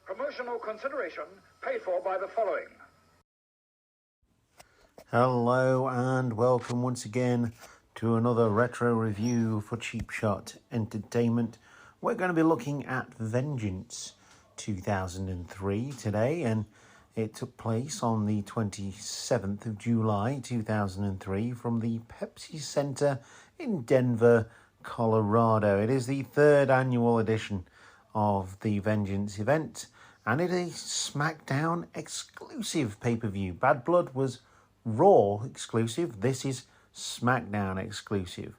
Promotional consideration paid for by the following. Hello and welcome once again to another retro review for Cheap Shot Entertainment. We're going to be looking at Vengeance 2003 today, and it took place on the 27th of July 2003 from the Pepsi Center in Denver, Colorado. It is the third annual edition of the Vengeance event, and it is Smackdown exclusive pay-per-view. Bad Blood was Raw exclusive. This is Smackdown exclusive.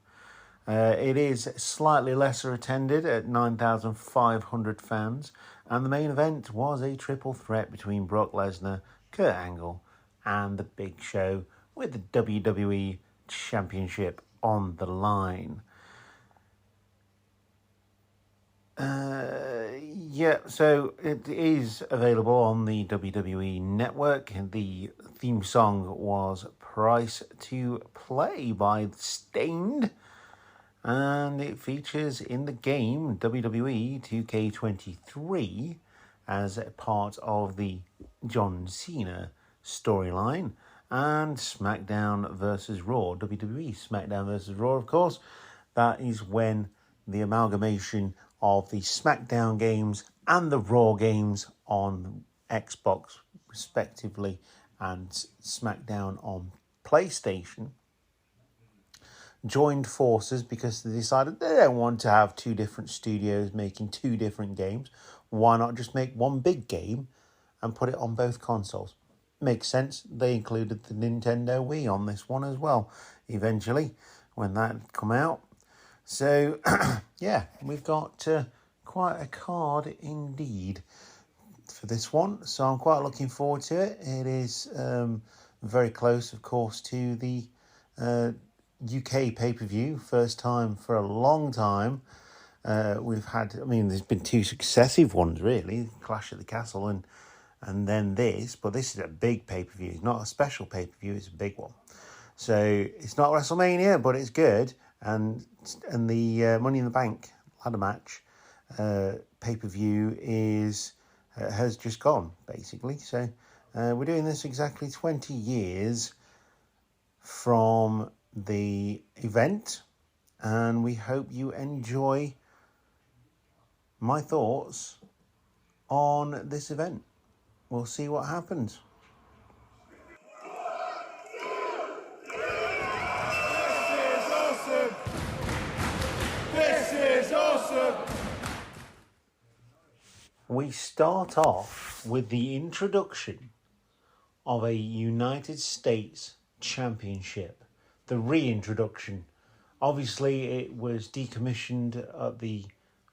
It is slightly lesser attended at 9,500 fans, and the main event was a triple threat between Brock Lesnar, Kurt Angle, and The Big Show, with the WWE Championship on the line. So it is available on the WWE Network. The theme song was Price to Play by Stained, and it features in the game WWE 2K23 as a part of the John Cena storyline, and SmackDown vs. Raw, WWE SmackDown vs. Raw, of course. That is when the amalgamation of the SmackDown games and the Raw games on Xbox, respectively, and SmackDown on PlayStation, joined forces because they decided they don't want to have two different studios making two different games. Why not just make one big game and put it on both consoles? Makes sense. They included the Nintendo Wii on this one as well, eventually, when that come out. So, yeah, we've got quite a card indeed for this one. So I'm quite looking forward to it. It is very close, of course, to the UK pay-per-view. First time for a long time. We've had, there's been two successive ones, really. Clash at the Castle and then this. But this is a big pay-per-view. It's not a special pay-per-view, it's a big one. So it's not WrestleMania, but it's good. And the Money in the Bank ladder match pay-per-view has just gone, basically. So we're doing this exactly 20 years from the event, and we hope you enjoy my thoughts on this event. We'll see what happens. We start off with the introduction of a United States Championship, the reintroduction. Obviously, it was decommissioned at the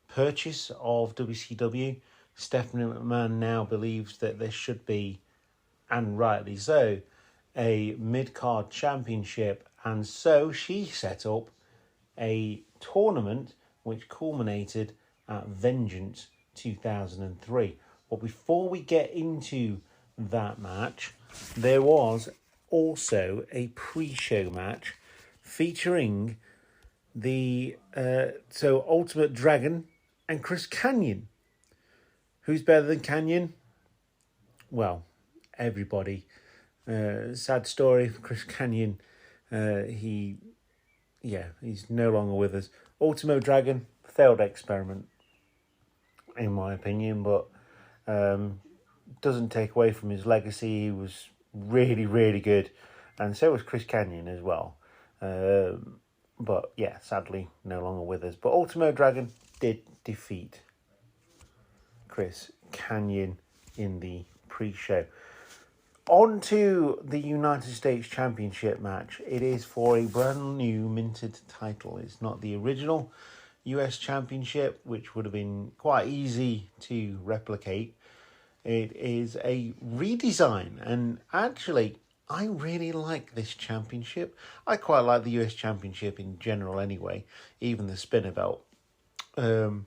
purchase of WCW. Stephanie McMahon now believes that there should be, and rightly so, a mid-card championship, and so she set up a tournament which culminated at Vengeance 2003. But before we get into that match, there was also a pre-show match featuring the Ultimate Dragon and Chris Kanyon. Who's better than Kanyon? Well, everybody. Sad story for Chris Kanyon. He's no longer with us. Ultimo Dragon, failed experiment, in my opinion, but doesn't take away from his legacy. He was really, really good, and so was Chris Kanyon as well. But yeah, sadly, no longer with us. But Ultimo Dragon did defeat Chris Kanyon in the pre-show. On to the United States Championship match. It is for a brand new minted title. It's not the original US Championship, which would have been quite easy to replicate. It is a redesign, and actually, I really like this championship. I quite like the US Championship in general anyway, even the spinner belt. And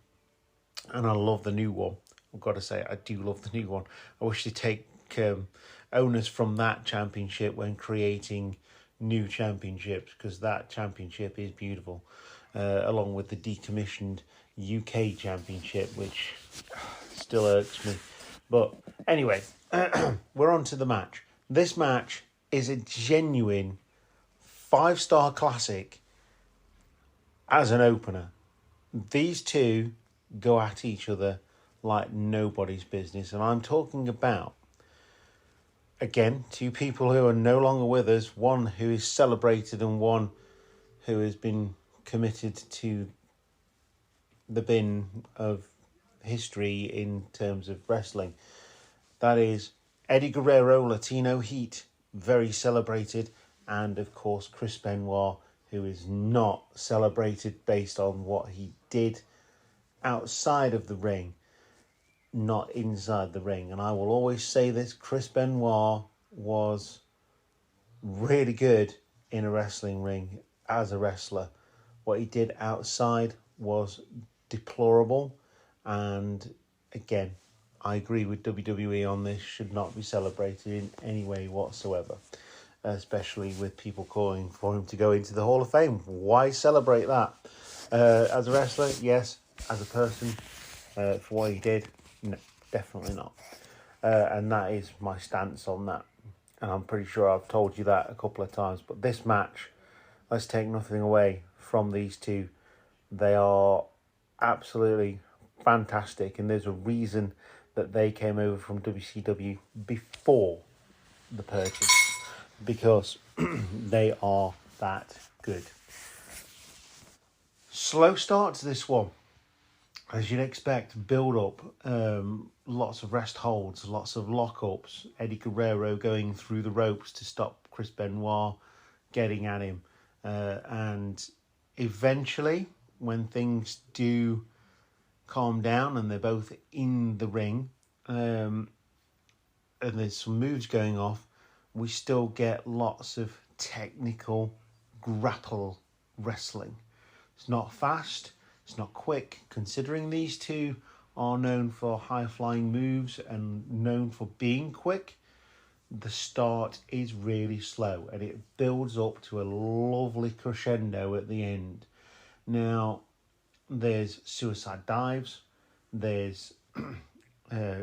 I love the new one. I've got to say, I do love the new one. I wish they'd take owners from that championship when creating new championships, because that championship is beautiful, along with the decommissioned UK Championship, which still irks me. But anyway, we're on to the match. This match is a genuine 5-star classic as an opener. These two go at each other like nobody's business. And I'm talking about, again, two people who are no longer with us. One who is celebrated and one who has been committed to the bin of history in terms of wrestling. That is Eddie Guerrero, Latino Heat, very celebrated. And, of course, Chris Benoit, who is not celebrated based on what he did outside of the ring, not inside the ring. And I will always say this, Chris Benoit was really good in a wrestling ring as a wrestler. What he did outside was deplorable. And, again, I agree with WWE on this, should not be celebrated in any way whatsoever. Especially with people calling for him to go into the Hall of Fame. Why celebrate that? As a wrestler, yes. As a person, for what he did, no, definitely not. And that is my stance on that. And I'm pretty sure I've told you that a couple of times. But this match, let's take nothing away from these two. They are absolutely fantastic. And there's a reason that they came over from WCW before the purchase. Because they are that good. Slow start to this one. As you'd expect, build up. Lots of rest holds, lots of lockups. Eddie Guerrero going through the ropes to stop Chris Benoit getting at him. And eventually, when things do calm down and they're both in the ring, and there's some moves going off, we still get lots of technical grapple wrestling. It's not fast, it's not quick. Considering these two are known for high-flying moves and known for being quick, the start is really slow and it builds up to a lovely crescendo at the end. Now, there's suicide dives, there's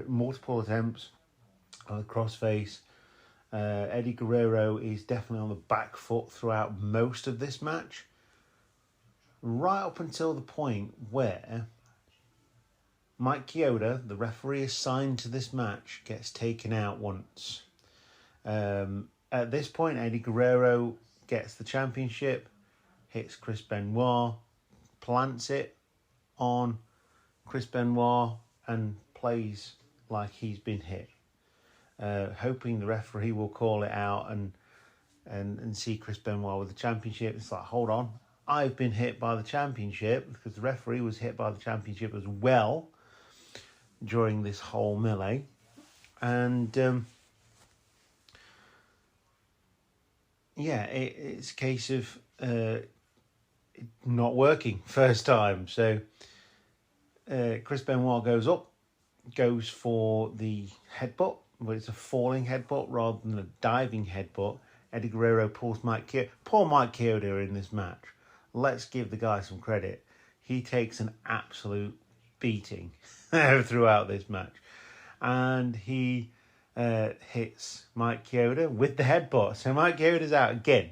multiple attempts on the crossface. Eddie Guerrero is definitely on the back foot throughout most of this match. Right up until the point where Mike Chioda, the referee assigned to this match, gets taken out once. At this point, Eddie Guerrero gets the championship, hits Chris Benoit, plants it on Chris Benoit and plays like he's been hit. Hoping the referee will call it out and see Chris Benoit with the championship. It's like, hold on, I've been hit by the championship, because the referee was hit by the championship as well during this whole melee. And it's a case of not working first time. So Chris Benoit goes up, goes for the headbutt, but it's a falling headbutt rather than a diving headbutt. Eddie Guerrero pulls Mike Chioda. Poor Mike Chioda in this match. Let's give the guy some credit. He takes an absolute beating throughout this match. And he hits Mike Chioda with the headbutt. So Mike Chioda's out again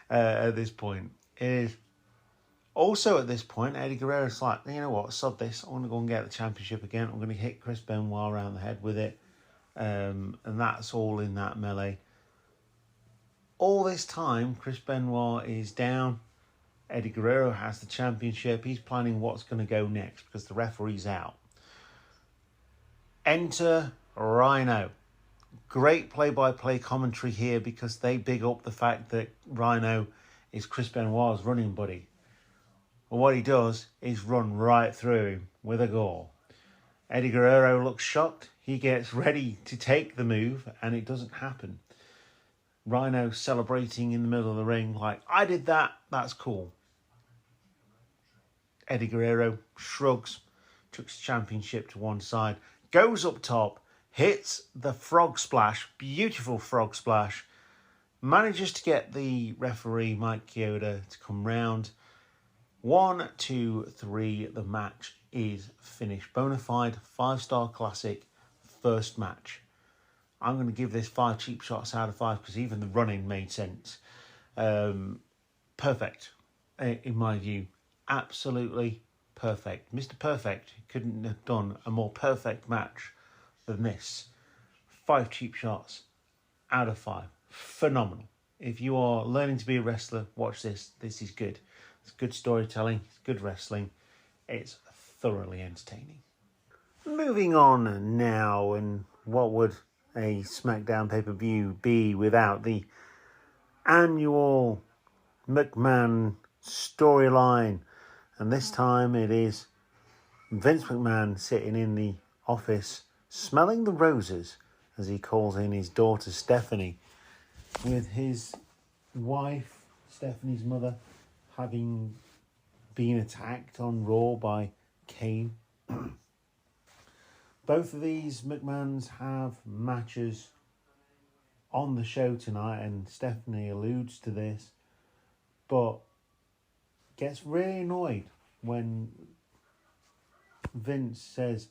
at this point. It is also at this point, Eddie Guerrero's like, you know what, sod this. I'm going to go and get the championship again. I'm going to hit Chris Benoit around the head with it. And that's all in that melee. All this time, Chris Benoit is down. Eddie Guerrero has the championship. He's planning what's going to go next because the referee's out. Enter Rhino. Great play-by-play commentary here because they big up the fact that Rhino is Chris Benoit's running buddy. But what he does is run right through him with a gore. Eddie Guerrero looks shocked. He gets ready to take the move and it doesn't happen. Rhino celebrating in the middle of the ring like, I did that, that's cool. Eddie Guerrero shrugs, took his championship to one side, goes up top, hits the frog splash, beautiful frog splash, manages to get the referee Mike Chioda to come round. 1, 2, 3, the match is finished. Bonafide 5-star classic, first match. I'm going to give this 5 cheap shots out of 5 because even the running made sense. Perfect, in my view. Absolutely perfect. Mr. Perfect couldn't have done a more perfect match than this. 5 cheap shots out of 5. Phenomenal. If you are learning to be a wrestler, watch this. This is good. It's good storytelling. It's good wrestling. It's thoroughly entertaining. Moving on now, and what would a Smackdown pay-per-view be without the annual McMahon storyline? And this time it is Vince McMahon sitting in the office smelling the roses as he calls in his daughter Stephanie, with his wife, Stephanie's mother, having been attacked on Raw by Kane. Both of these McMahons have matches on the show tonight, and Stephanie alludes to this, but gets really annoyed when Vince says,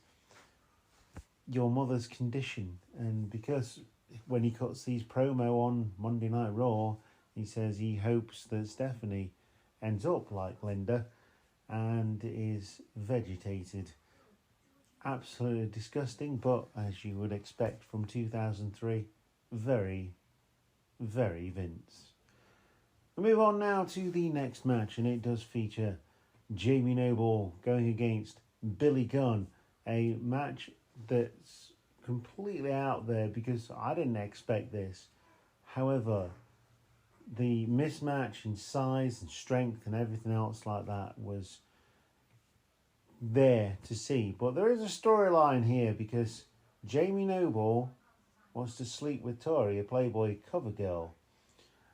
your mother's condition. And because when he cuts these promo on Monday Night Raw, he says he hopes that Stephanie ends up like Linda and is vegetated. Absolutely disgusting, but as you would expect from 2003, very, very Vince. We move on now to the next match, and it does feature Jamie Noble going against Billy Gunn. A match that's completely out there because I didn't expect this. However, the mismatch in size and strength and everything else like that was there to see. But there is a storyline here because Jamie Noble wants to sleep with Tori, a Playboy cover girl.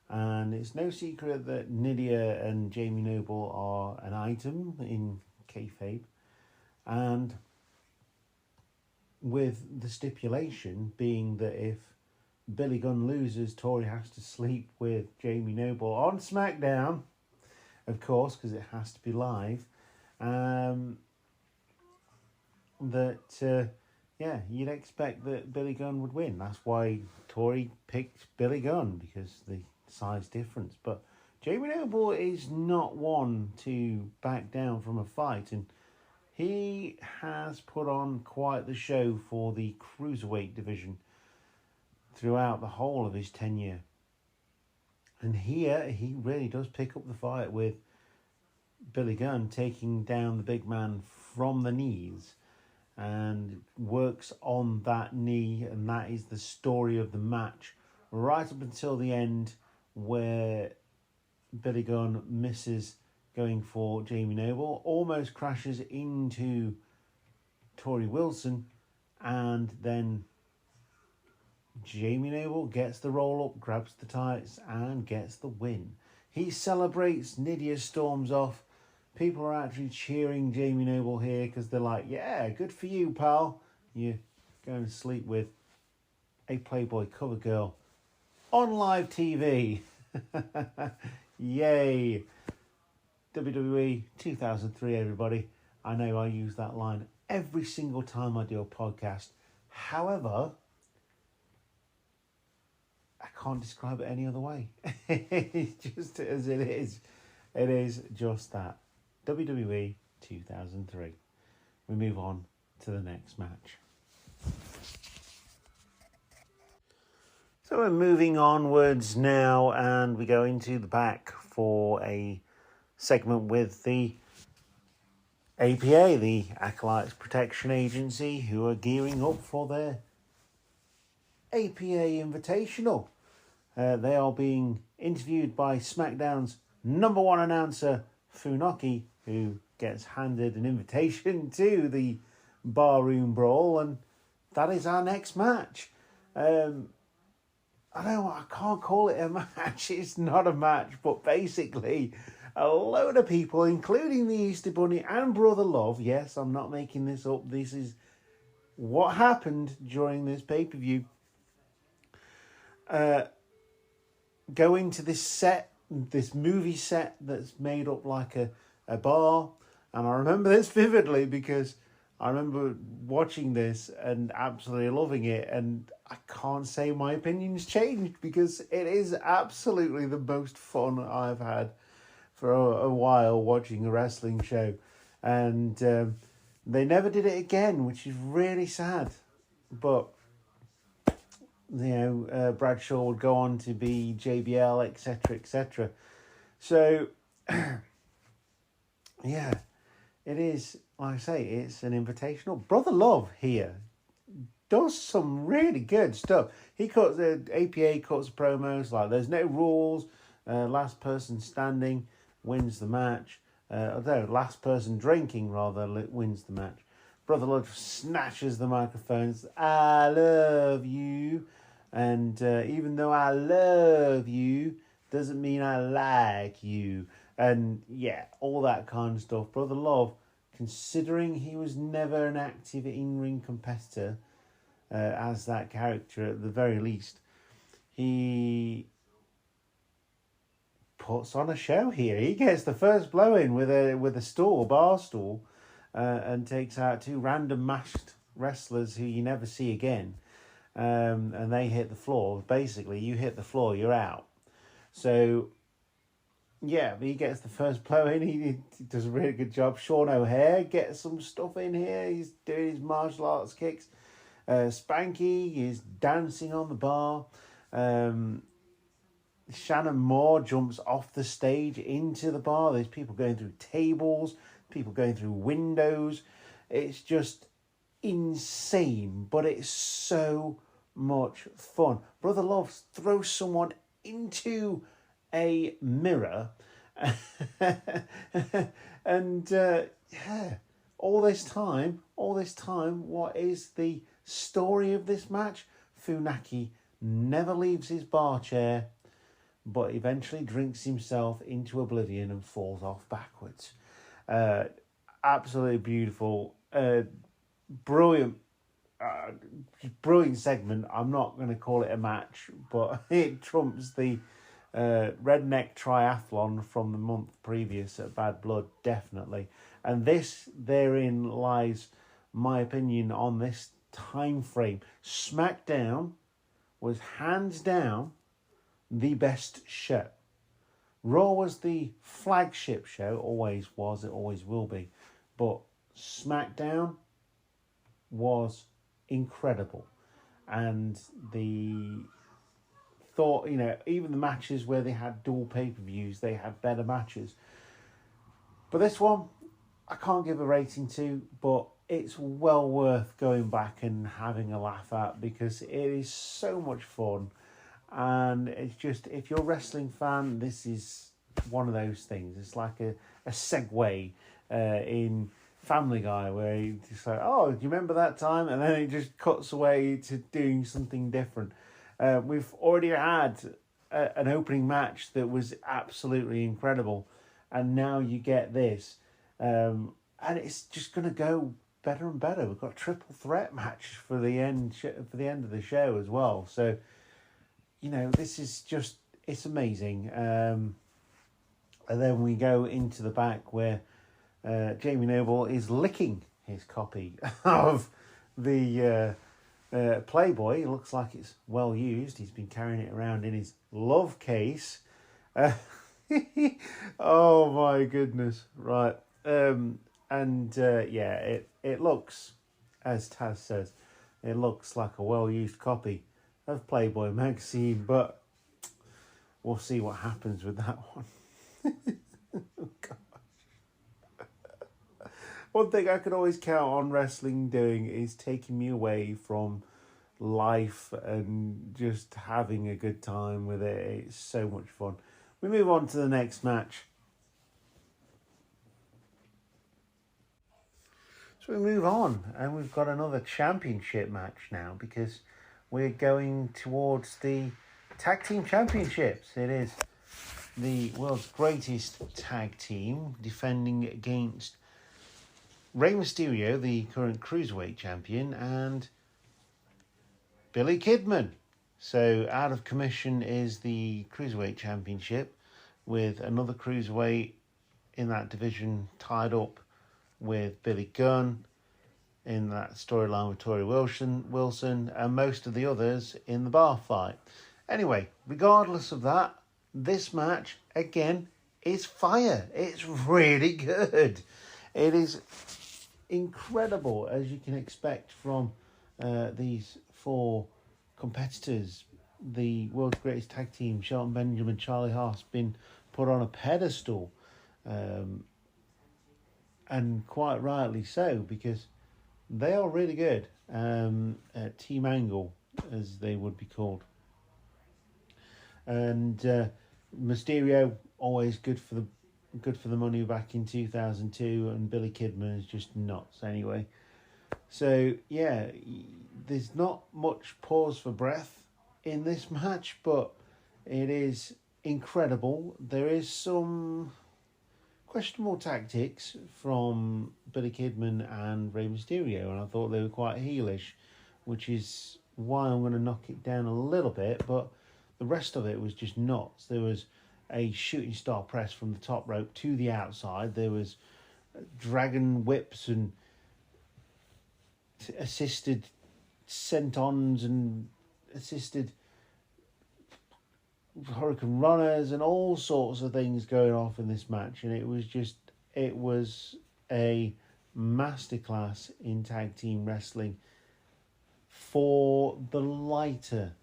And it's no secret that Nydia and Jamie Noble are an item in kayfabe. And with the stipulation being that if Billy Gunn loses, Tori has to sleep with Jamie Noble on Smackdown, of course, because it has to be live. You'd expect that Billy Gunn would win. That's why Tori picked Billy Gunn, because the size difference. But Jamie Noble is not one to back down from a fight, and he has put on quite the show for the cruiserweight division throughout the whole of his tenure. And here he really does pick up the fight with Billy Gunn, taking down the big man from the knees, and works on that knee, and that is the story of the match right up until the end, where Billy Gunn misses going for Jamie Noble, almost crashes into Tori Wilson, and then Jamie Noble gets the roll up, grabs the tights, and gets the win. He celebrates, Nydia storms off. People are actually cheering Jamie Noble here because they're like, yeah, good for you, pal. You're going to sleep with a Playboy cover girl on live TV. Yay. WWE 2003, everybody. I know I use that line every single time I do a podcast. However, I can't describe it any other way. It's just as it is. It is just that. WWE 2003. We move on to the next match. So we're moving onwards now, and we go into the back for a segment with the APA, the Acolytes Protection Agency, who are gearing up for their APA Invitational. They are being interviewed by SmackDown's number one announcer, Funaki, who gets handed an invitation to the Barroom Brawl, and that is our next match. I can't call it a match. It's not a match, but basically a load of people, including the Easter Bunny and Brother Love, yes, I'm not making this up, this is what happened during this pay-per-view, go into this set, this movie set that's made up like a bar. And I remember this vividly because I remember watching this and absolutely loving it, and I can't say my opinion's changed because it is absolutely the most fun I've had for a while watching a wrestling show. And they never did it again, which is really sad. But, Bradshaw would go on to be JBL, etc., etc. So, yeah, it is, like I say, it's an invitational. Brother Love here does some really good stuff. He cuts the APA cuts promos like there's no rules. Last person standing wins the match. Last person drinking rather wins the match. Brother Love snatches the microphones. I love you, and even though I love you, doesn't mean I like you. And yeah, all that kind of stuff. Brother Love, considering he was never an active in-ring competitor as that character at the very least, he puts on a show here. He gets the first blow in with a bar stool, and takes out two random masked wrestlers who you never see again, and they hit the floor. Basically, you hit the floor, you're out. So, yeah, he gets the first blow in. He does a really good job. Sean O'Hare gets some stuff in here. He's doing his martial arts kicks. Spanky is dancing on the bar. Shannon Moore jumps off the stage into the bar. There's people going through tables, people going through windows. It's just insane, but it's so much fun. Brother Love throws someone into a mirror and all this time, what is the story of this match? Funaki never leaves his bar chair, but eventually drinks himself into oblivion and falls off backwards. Absolutely beautiful. Brilliant segment. I'm not going to call it a match, but it trumps the redneck triathlon from the month previous at Bad Blood, definitely. And therein lies my opinion on this time frame. Smackdown was hands down the best show. Raw was the flagship show, always was, it always will be. But Smackdown was incredible. And the thought, even the matches where they had dual pay-per-views, they had better matches. But this one, I can't give a rating to, but it's well worth going back and having a laugh at because it is so much fun. And it's just, if you're a wrestling fan, this is one of those things. It's like a segue in Family Guy where you just like, oh, do you remember that time? And then it just cuts away to doing something different. We've already had an opening match that was absolutely incredible. And now you get this. And it's just going to go better and better. We've got a triple threat match for the end of the show as well. So, this is just, it's amazing. And then we go into the back where Jamie Noble is licking his copy of the Playboy. It looks like it's well used. He's been carrying it around in his love case. Oh my goodness. Right. It looks, as Taz says, it looks like a well-used copy of Playboy magazine, but we'll see what happens with that one. Oh, gosh. One thing I can always count on wrestling doing is taking me away from life and just having a good time with it. It's so much fun. We move on to the next match. So we move on, and we've got another championship match now because we're going towards the tag team championships. It is the world's greatest tag team defending against Rey Mysterio, the current Cruiserweight champion, and Billy Kidman. So out of commission is the Cruiserweight championship with another Cruiserweight in that division tied up with Billy Gunn. in that storyline with Tori Wilson, and most of the others in the bar fight. Anyway, regardless of that, this match, again, is fire. It's really good. It is incredible, as you can expect from these four competitors. The world's greatest tag team, Shelton Benjamin, Charlie Haas, been put on a pedestal, and quite rightly so, because they are really good. Team Angle, as they would be called. And Mysterio, always good for the money back in 2002, and Billy Kidman is just nuts anyway. So yeah, there's not much pause for breath in this match, but it is incredible. There is some questionable tactics from Billy Kidman and Rey Mysterio, and I thought they were quite heelish, which is why I'm going to knock it down a little bit, but the rest of it was just nuts. There was a shooting star press from the top rope to the outside. There was dragon whips and assisted sentons and assisted Hurricane Runners and all sorts of things going off in this match. And it was a masterclass in tag team wrestling for the lighter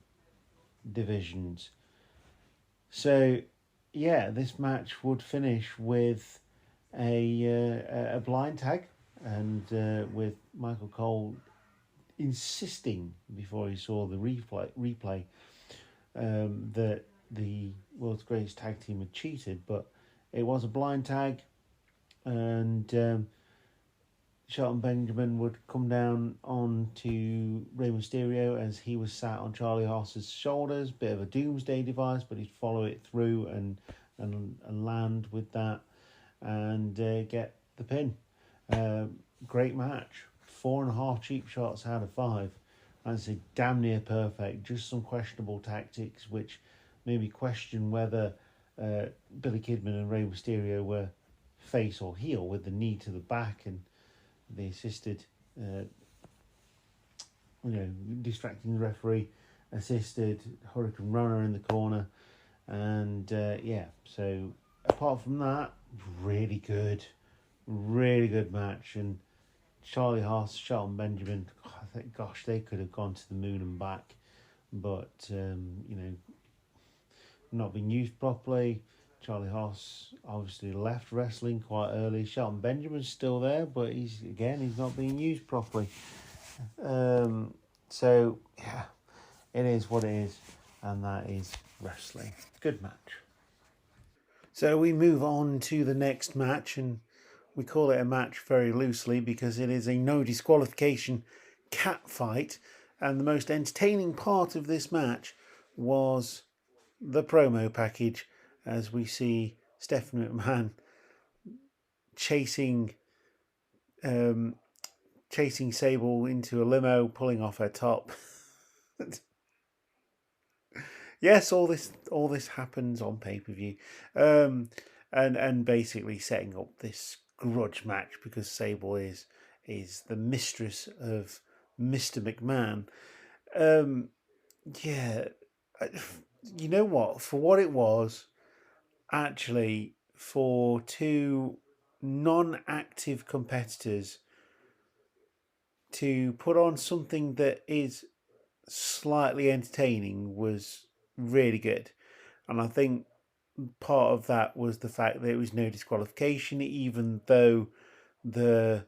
divisions. So yeah, this match would finish with a blind tag, and with Michael Cole insisting before he saw the replay that the world's greatest tag team had cheated, but it was a blind tag, and Shelton Benjamin would come down onto Rey Mysterio as he was sat on Charlie Haas's shoulders. Bit of a doomsday device, but he'd follow it through and land with that and get the pin. Great match. 4.5 cheap shots out of 5. I'd say damn near perfect. Just some questionable tactics, which made me question whether Billy Kidman and Rey Mysterio were face or heel, with the knee to the back and the assisted, distracting the referee, assisted Hurricane Runner in the corner, and so apart from that, really good match. And Charlie Haas, Shelton Benjamin, I think, gosh, they could have gone to the moon and back, but not been used properly. Charlie Haas obviously left wrestling quite early. Shelton Benjamin's still there, but he's not being used properly. So yeah, it is what it is, and that is wrestling. Good match. So we move on to the next match, and we call it a match very loosely because it is a no disqualification cat fight, and the most entertaining part of this match was the promo package, as we see Stephanie McMahon chasing Sable into a limo, pulling off her top. Yes, all this happens on pay-per-view, and basically setting up this grudge match because Sable is the mistress of Mr. McMahon. You know what? For what it was, actually, for two non-active competitors to put on something that is slightly entertaining was really good. And I think part of that was the fact that it was no disqualification, even though the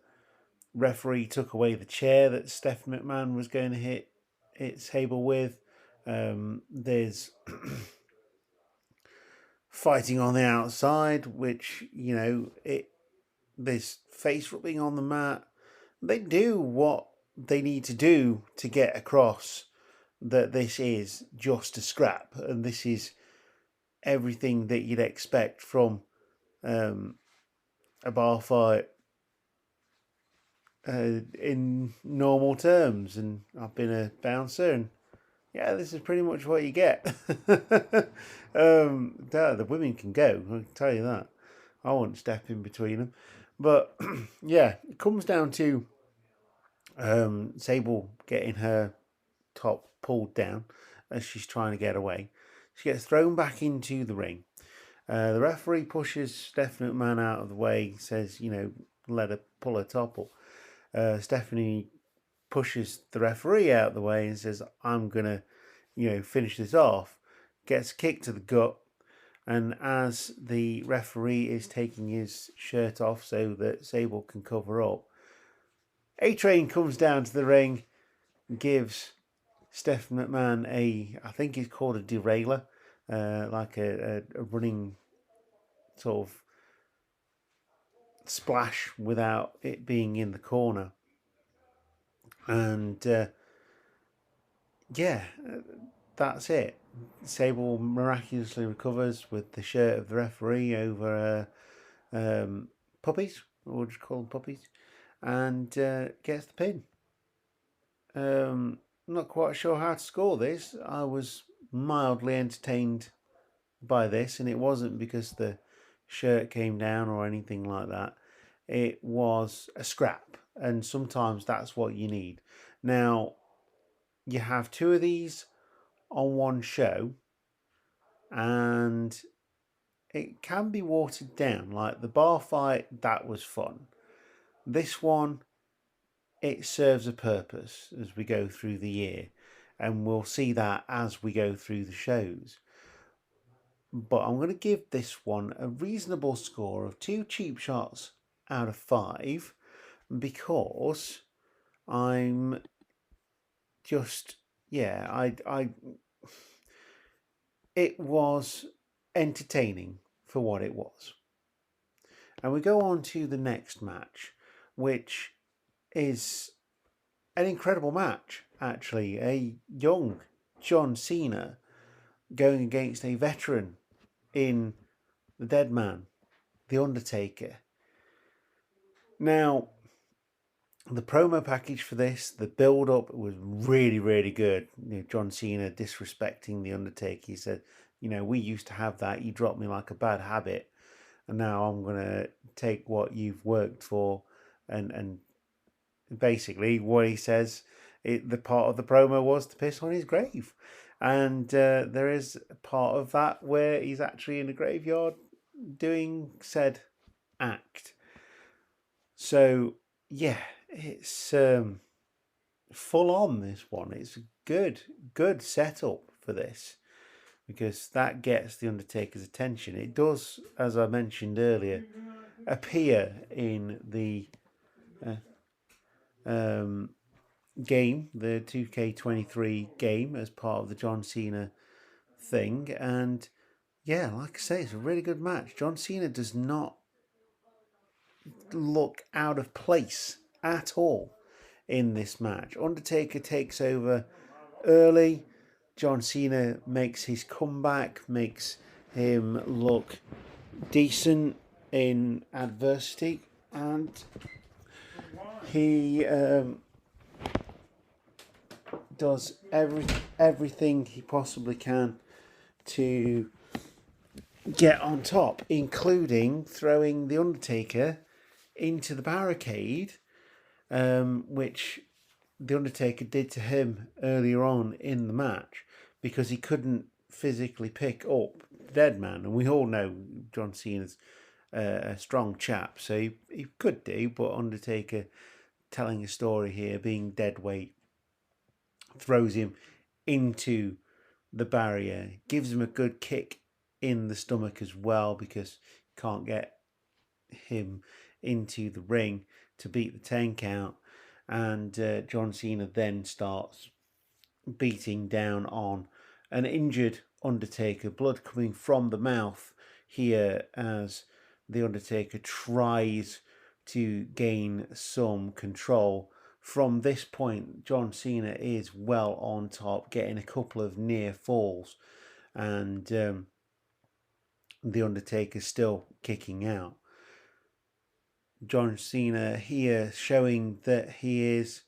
referee took away the chair that Steph McMahon was going to hit Sable with. There's fighting on the outside, which, there's face rubbing on the mat. They do what they need to do to get across that this is just a scrap, and this is everything that you'd expect from a bar fight in normal terms. And I've been a bouncer, and yeah, this is pretty much what you get. The women can go, I can tell you that. I won't step in between them. But yeah, it comes down to Sable getting her top pulled down as she's trying to get away. She gets thrown back into the ring. The referee pushes Stephanie McMahon out of the way, says, let her pull her top up. Stephanie pushes the referee out of the way and says, I'm going to, finish this off. Gets kicked to the gut. And as the referee is taking his shirt off so that Sable can cover up, A-Train comes down to the ring and gives Stephanie McMahon I think it's called a derailer, like a running sort of splash without it being in the corner. And that's it. Sable miraculously recovers with the shirt of the referee over puppies, or would you call them puppies, and gets the pin. Not quite sure how to score this. I was mildly entertained by this, and it wasn't because the shirt came down or anything like that. It was a scrap, and sometimes that's what you need. Now, you have two of these on one show, and it can be watered down. Like the bar fight, that was fun. This one, it serves a purpose as we go through the year, and we'll see that as we go through the shows. But I'm going to give this one a reasonable score of 2 cheap shots out of 5, because I'm just, it was entertaining for what it was. And we go on to the next match, which is an incredible match, actually. A young John Cena going against a veteran in the Dead Man, The Undertaker. Now, the promo package for this, the build-up was really, really good. John Cena disrespecting The Undertaker. He said, we used to have that. You dropped me like a bad habit. And now I'm going to take what you've worked for. And basically what he says, the part of the promo was to piss on his grave. And there is a part of that where he's actually in a graveyard doing said act. So, yeah, it's full on, this one. It's a good setup for this, because that gets the Undertaker's attention. It does, as I mentioned earlier, appear in the game, the 2K23 game, as part of the John Cena thing. And yeah, like I say, it's a really good match. John Cena does not look out of place at all in this match. Undertaker takes over early. John Cena makes his comeback, makes him look decent in adversity, and he does everything he possibly can to get on top, including throwing the Undertaker into the barricade, which the Undertaker did to him earlier on in the match, because he couldn't physically pick up Dead Man. And we all know John Cena's a strong chap, so he could do, but Undertaker, telling a story here, being dead weight, throws him into the barrier, gives him a good kick in the stomach as well, because you can't get him into the ring to beat the 10 count. And John Cena then starts beating down on an injured Undertaker, blood coming from the mouth here as the Undertaker tries to gain some control. From this point, John Cena is well on top, getting a couple of near falls, and the Undertaker still kicking out. John Cena here showing that he is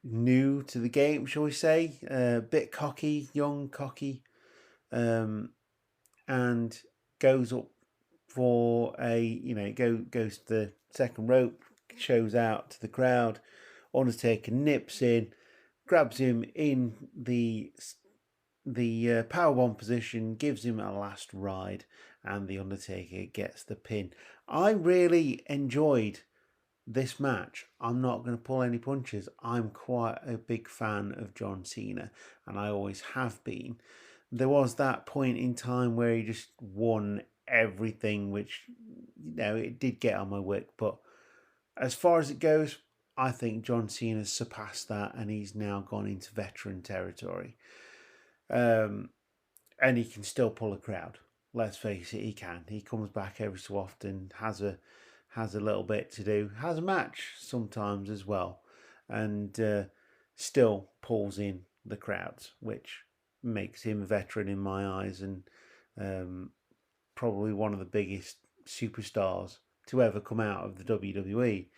new to the game, shall we say, a bit cocky, young cocky, and goes up for goes to the second rope, shows out to the crowd. Undertaker nips in, grabs him in the powerbomb position, gives him a last ride, and the Undertaker gets the pin. I really enjoyed this match. I'm not going to pull any punches. I'm quite a big fan of John Cena, and I always have been. There was that point in time where he just won everything, which, it did get on my wick. But as far as it goes, I think John Cena's surpassed that, and he's now gone into veteran territory. And he can still pull a crowd. Let's face it, he can. He comes back every so often, has a little bit to do, has a match sometimes as well, and still pulls in the crowds, which makes him a veteran in my eyes, and probably one of the biggest superstars to ever come out of the WWE.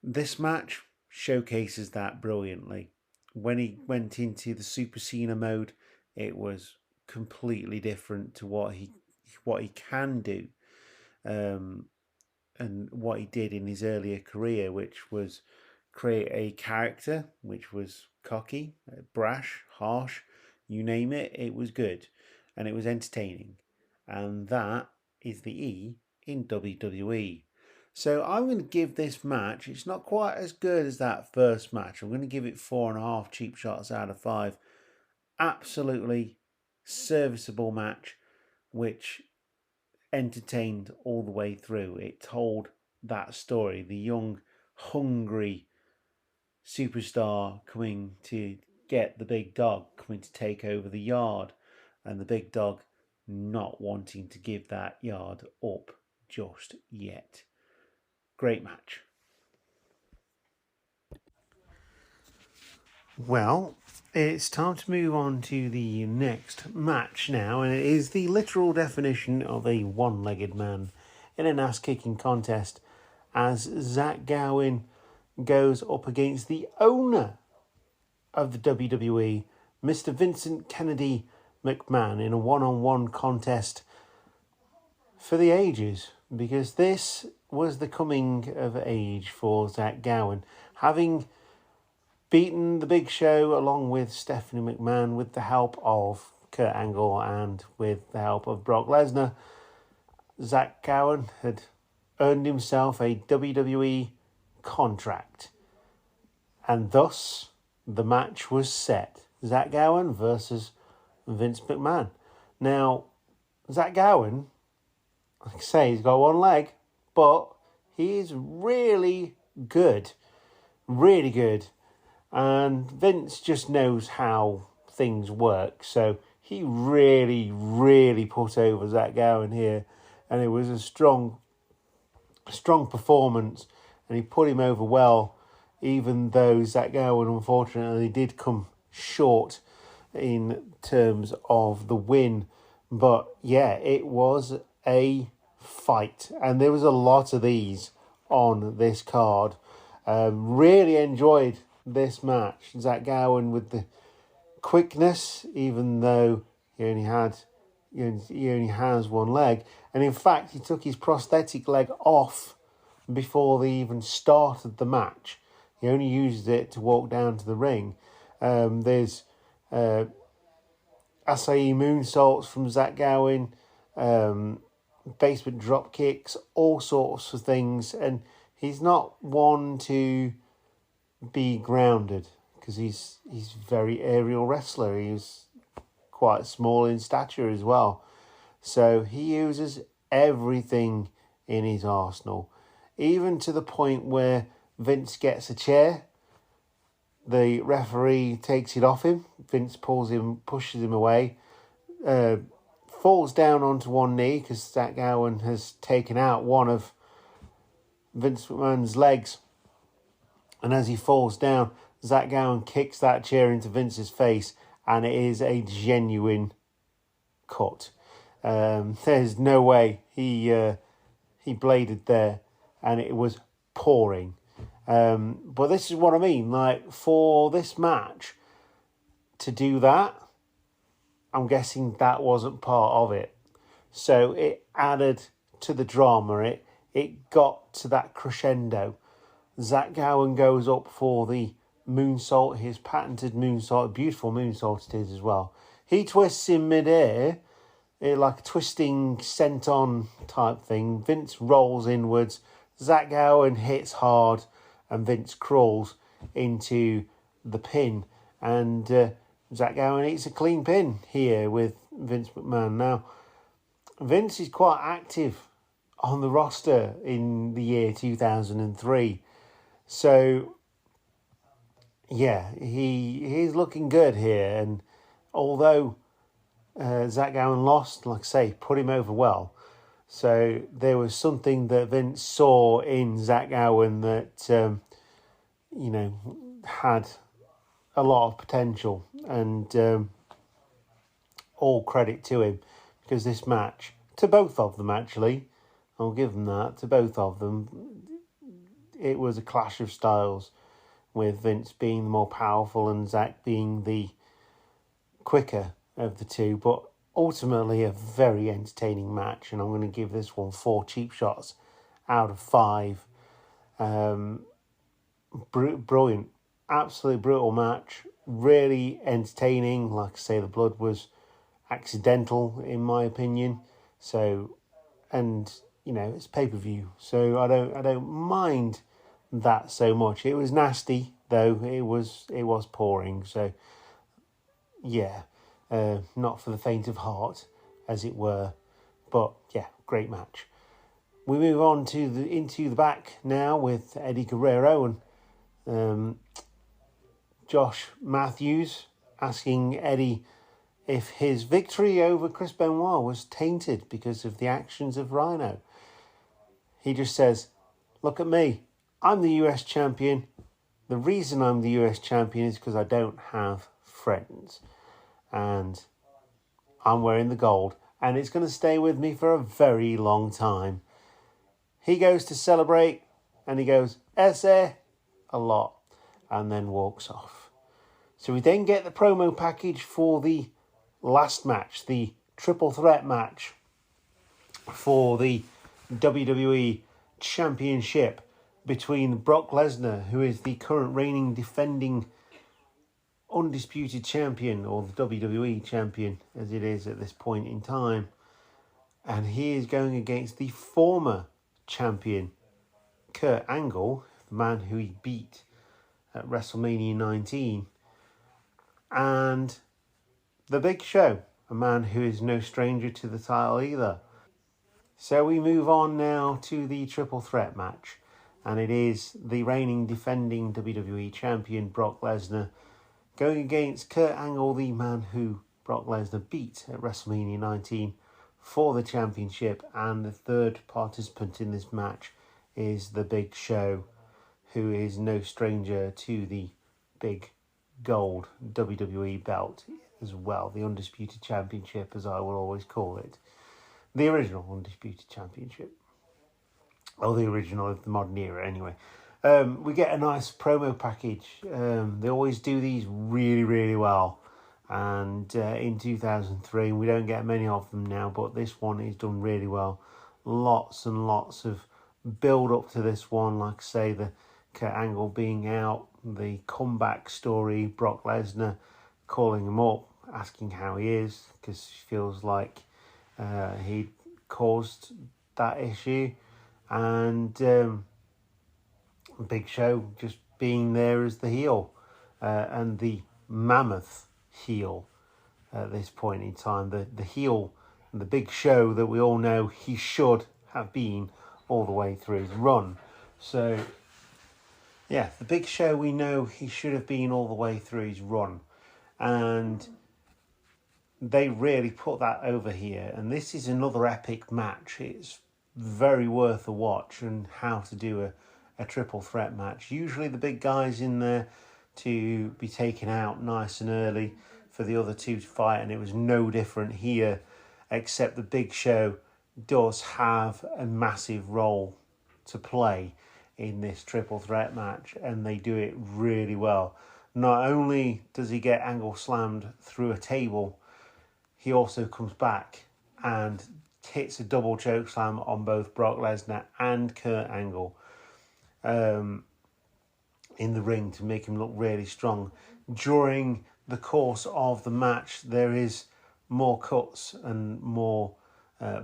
This match showcases that brilliantly. When he went into the Super Cena mode, it was completely different to what he can do, and what he did in his earlier career, which was create a character which was cocky, brash, harsh, you name it. It was good, and it was entertaining, and that is the E in WWE. So I'm going to give this match, it's not quite as good as that first match. I'm going to give it 4.5 cheap shots out of 5. Absolutely serviceable match, which entertained all the way through. It told that story. The young, hungry superstar coming to get the big dog, coming to take over the yard, and the big dog not wanting to give that yard up just yet. Great match. Well, it's time to move on to the next match now, and it is the literal definition of a one-legged man in an ass-kicking contest as Zach Gowen goes up against the owner of the WWE, Mr. Vincent Kennedy McMahon, in a one-on-one contest for the ages, because this was the coming of age for Zach Gowen, having beaten the Big Show along with Stephanie McMahon with the help of Kurt Angle and with the help of Brock Lesnar. Zach Gowen had earned himself a WWE contract, and thus the match was set. Zach Gowen versus Vince McMahon. Now, Zach Gowen, like I say, he's got one leg, but he is really good. Really good. And Vince just knows how things work. So he really, really put over Zach Gowen here. And it was a strong performance. And he put him over well, even though Zach Gowen, unfortunately, did come short in terms of the win. But yeah, it was a fight. And there was a lot of these on this card. Really enjoyed this match. Zach Gowen with the quickness, even though he only has one leg, and in fact he took his prosthetic leg off before they even started the match. He only used it to walk down to the ring. There's acai moonsaults from Zach Gowen, basement drop kicks, all sorts of things, and he's not one to be grounded because he's very aerial wrestler. He's quite small in stature as well, so he uses everything in his arsenal, even to the point where Vince gets a chair, the referee takes it off him, Vince pushes him away, falls down onto one knee because Zach Gowen has taken out one of Vince McMahon's legs. And as he falls down, Zach Gowen kicks that chair into Vince's face, and it is a genuine cut. There's no way he bladed there, and it was pouring. But this is what I mean. Like, for this match to do that, I'm guessing that wasn't part of it. So it added to the drama. it got to that crescendo. Zach Gowen goes up for the moonsault, his patented moonsault, beautiful moonsault it is as well. He twists in midair, like a twisting senton type thing. Vince rolls inwards, Zach Gowen hits hard, and Vince crawls into the pin. And Zach Gowen eats a clean pin here with Vince McMahon. Now, Vince is quite active on the roster in the year 2003. So, yeah, he's looking good here. And although Zach Gowen lost, like I say, put him over well. So there was something that Vince saw in Zach Gowen that, had a lot of potential. And all credit to him, because this match, to both of them actually, I'll give them that, to both of them, it was a clash of styles, with Vince being the more powerful and Zach being the quicker of the two, but ultimately a very entertaining match, and I'm going to give this one 4 cheap shots out of 5. Brilliant, absolutely brutal match, really entertaining. Like I say, the blood was accidental in my opinion, so, and it's pay-per-view, so I don't mind that so much. It was nasty though, it was pouring, so yeah, not for the faint of heart, as it were, but yeah, great match. We move on into the back now with Eddie Guerrero and Josh Matthews asking Eddie if his victory over Chris Benoit was tainted because of the actions of Rhino. He just says, "Look at me, I'm the US champion. The reason I'm the US champion is because I don't have friends. And I'm wearing the gold, and it's going to stay with me for a very long time." He goes to celebrate, and he goes, "Esse," a lot, and then walks off. So we then get the promo package for the last match, the triple threat match for the WWE Championship between Brock Lesnar, who is the current reigning defending undisputed champion, or the WWE champion as it is at this point in time, and he is going against the former champion Kurt Angle, the man who he beat at WrestleMania 19, and the Big Show, a man who is no stranger to the title either. So we move on now to the triple threat match, and it is the reigning defending WWE champion Brock Lesnar going against Kurt Angle, the man who Brock Lesnar beat at WrestleMania 19 for the championship. And the third participant in this match is the Big Show, who is no stranger to the big gold WWE belt as well, the Undisputed Championship, as I will always call it. The original Undisputed Championship. Or the original of the modern era, anyway. We get a nice promo package. They always do these really, really well. And in 2003, we don't get many of them now, but this one is done really well. Lots and lots of build up to this one. Like I say, the Kurt Angle being out, the comeback story, Brock Lesnar calling him up, asking how he is, because he feels like he caused that issue. And Big Show just being there as the heel, and the mammoth heel at this point in time. The heel, the Big Show that we all know he should have been all the way through his run. So, yeah, the Big Show we know he should have been all the way through his run. And they really put that over here. And this is another epic match. It's very worth a watch, and how to do a triple threat match. Usually the big guy's in there to be taken out nice and early for the other two to fight, and it was no different here, except the Big Show does have a massive role to play in this triple threat match, and they do it really well. Not only does he get Angle slammed through a table, he also comes back and hits a double choke slam on both Brock Lesnar and Kurt Angle in the ring to make him look really strong. During the course of the match, there is more cuts and more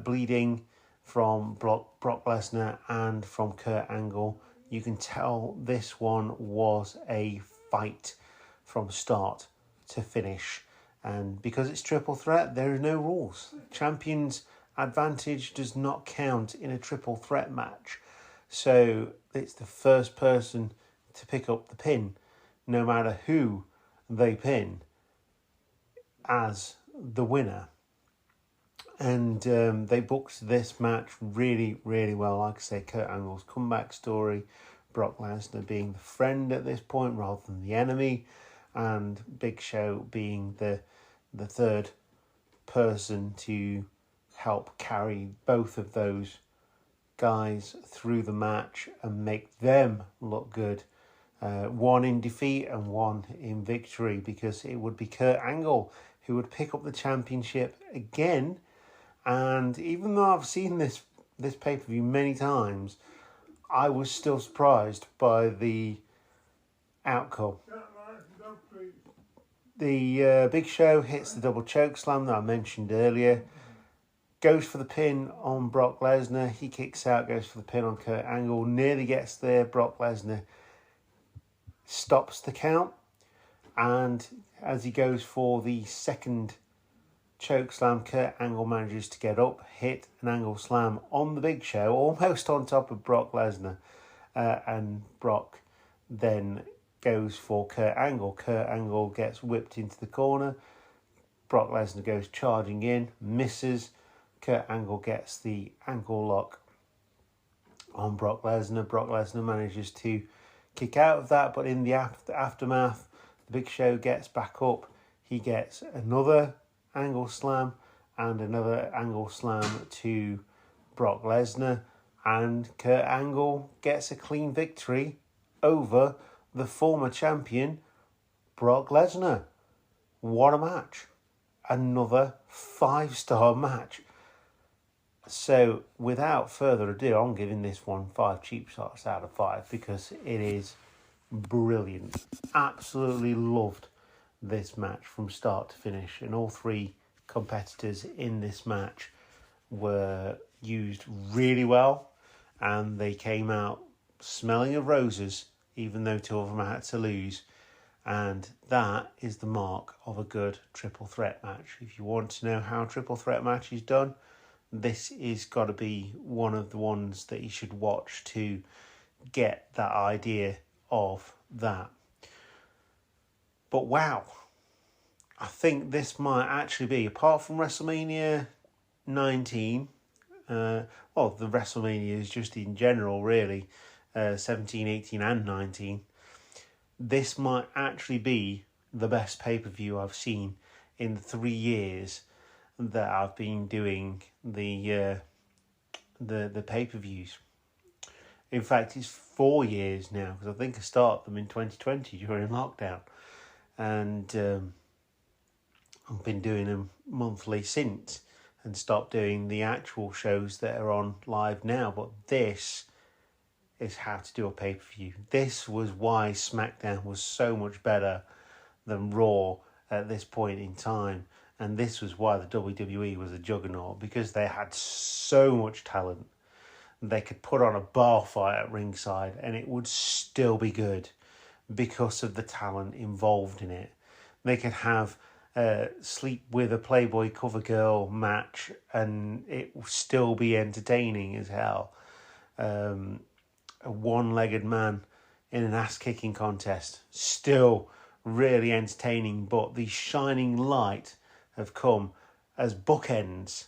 bleeding from Brock Lesnar and from Kurt Angle. You can tell this one was a fight from start to finish. And because it's triple threat, there are no rules. Champion's advantage does not count in a triple threat match. So it's the first person to pick up the pin, no matter who they pin, as the winner. And they booked this match really, really well. Like I say, Kurt Angle's comeback story, Brock Lesnar being the friend at this point rather than the enemy, and Big Show being the third person to help carry both of those guys through the match and make them look good. One in defeat and one in victory, because it would be Kurt Angle who would pick up the championship again. And even though I've seen this pay-per-view many times, I was still surprised by the outcome. The Big Show hits the double choke slam that I mentioned earlier, goes for the pin on Brock Lesnar. He kicks out, goes for the pin on Kurt Angle, nearly gets there. Brock Lesnar stops the count, and as he goes for the second choke slam, Kurt Angle manages to get up, hit an angle slam on the Big Show, almost on top of Brock Lesnar, and Brock then goes for Kurt Angle. Kurt Angle gets whipped into the corner. Brock Lesnar goes charging in, misses. Kurt Angle gets the ankle lock on Brock Lesnar. Brock Lesnar manages to kick out of that, but in the aftermath, the Big Show gets back up. He gets another angle slam and another angle slam to Brock Lesnar, and Kurt Angle gets a clean victory over the former champion, Brock Lesnar. What a match. Another 5-star match. So, without further ado, I'm giving this one 5 cheap shots out of 5 because it is brilliant. Absolutely loved this match from start to finish, and all 3 competitors in this match were used really well, and they came out smelling of roses, even though 2 of them had to lose. And that is the mark of a good triple threat match. If you want to know how a triple threat match is done, this is got to be one of the ones that you should watch to get that idea of that. But wow, I think this might actually be, apart from WrestleMania 19, the WrestleMania is just in general really, 17, 18 and 19, this might actually be the best pay-per-view I've seen in the 3 years that I've been doing the pay-per-views. In fact, it's 4 years now, because I think I started them in 2020 during lockdown, and I've been doing them monthly since, and stopped doing the actual shows that are on live now. But this is how to do a pay-per-view. This was why Smackdown was so much better than Raw at this point in time. And this was why the WWE was a juggernaut, because they had so much talent. They could put on a bar fight at ringside and it would still be good because of the talent involved in it. They could have Sleep with a Playboy cover girl match and it will still be entertaining as hell. A one-legged man in an ass-kicking contest, still really entertaining, but the shining light have come as bookends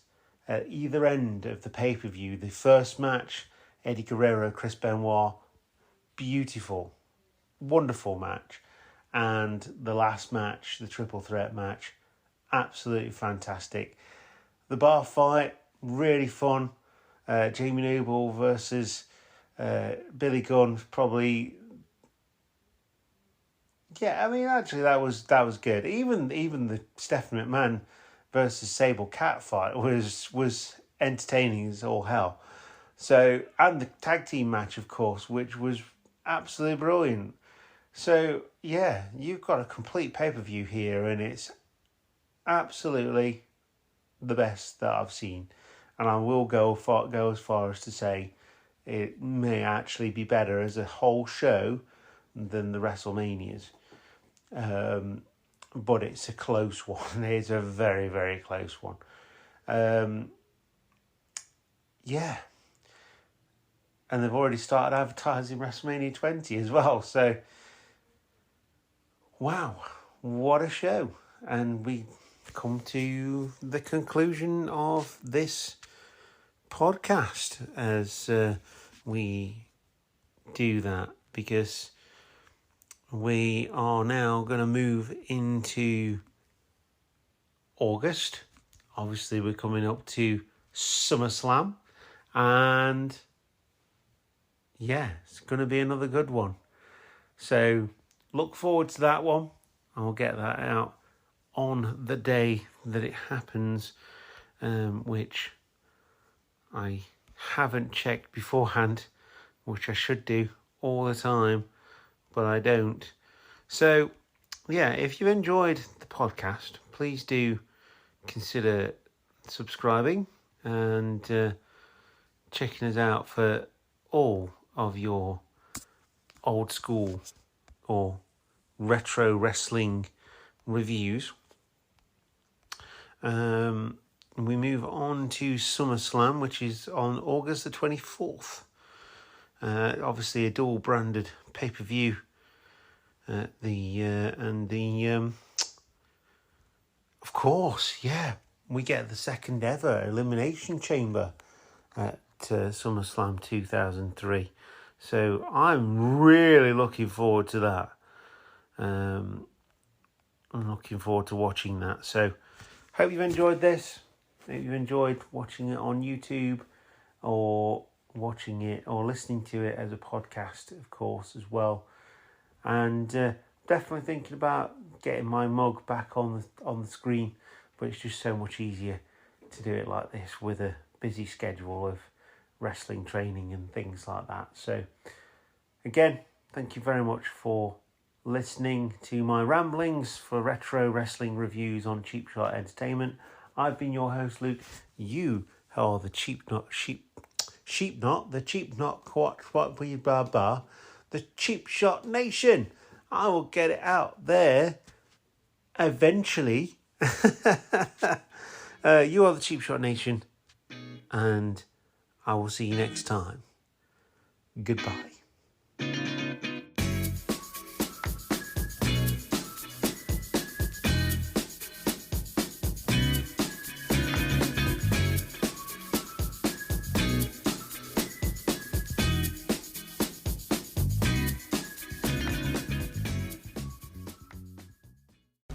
at either end of the pay-per-view. The first match, Eddie Guerrero, Chris Benoit, beautiful, wonderful match. And the last match, the triple threat match, absolutely fantastic. The bar fight, really fun. Jamie Noble versus Billy Gunn, probably. Yeah, I mean, actually, that was good. Even the Stephanie McMahon versus Sable Cat fight was entertaining as all hell. So, and the tag team match, of course, which was absolutely brilliant. So, yeah, you've got a complete pay-per-view here, and it's absolutely the best that I've seen. And I will go as far as to say it may actually be better as a whole show than the WrestleManias. But it's a close one. It's a very, very close one. Yeah. And they've already started advertising WrestleMania 20 as well. So, wow, what a show. And we come to the conclusion of this podcast as we do that, because we are now going to move into August. Obviously, we're coming up to SummerSlam, and yeah, it's going to be another good one. So look forward to that one. I'll get that out on the day that it happens, which I haven't checked beforehand, which I should do all the time, but I don't. So, yeah, if you enjoyed the podcast, please do consider subscribing and checking us out for all of your old school or retro wrestling reviews. We move on to SummerSlam, which is on August the 24th. Obviously a dual branded pay-per-view. Of course, yeah, we get the second ever Elimination Chamber at SummerSlam 2003. So I'm really looking forward to that. I'm looking forward to watching that. So hope you've enjoyed this. Hope you've enjoyed watching it on YouTube, or watching it or listening to it as a podcast, of course, as well. And definitely thinking about getting my mug back on the screen, but it's just so much easier to do it like this with a busy schedule of wrestling training and things like that. So again, thank you very much for listening to my ramblings for retro wrestling reviews on Cheap Shot Entertainment. I've been your host, Luke. You are the Cheap Shot the Cheap Shot Nation. I will get it out there eventually. You are the Cheap Shot Nation, and I will see you next time. Goodbye.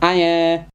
Hiya.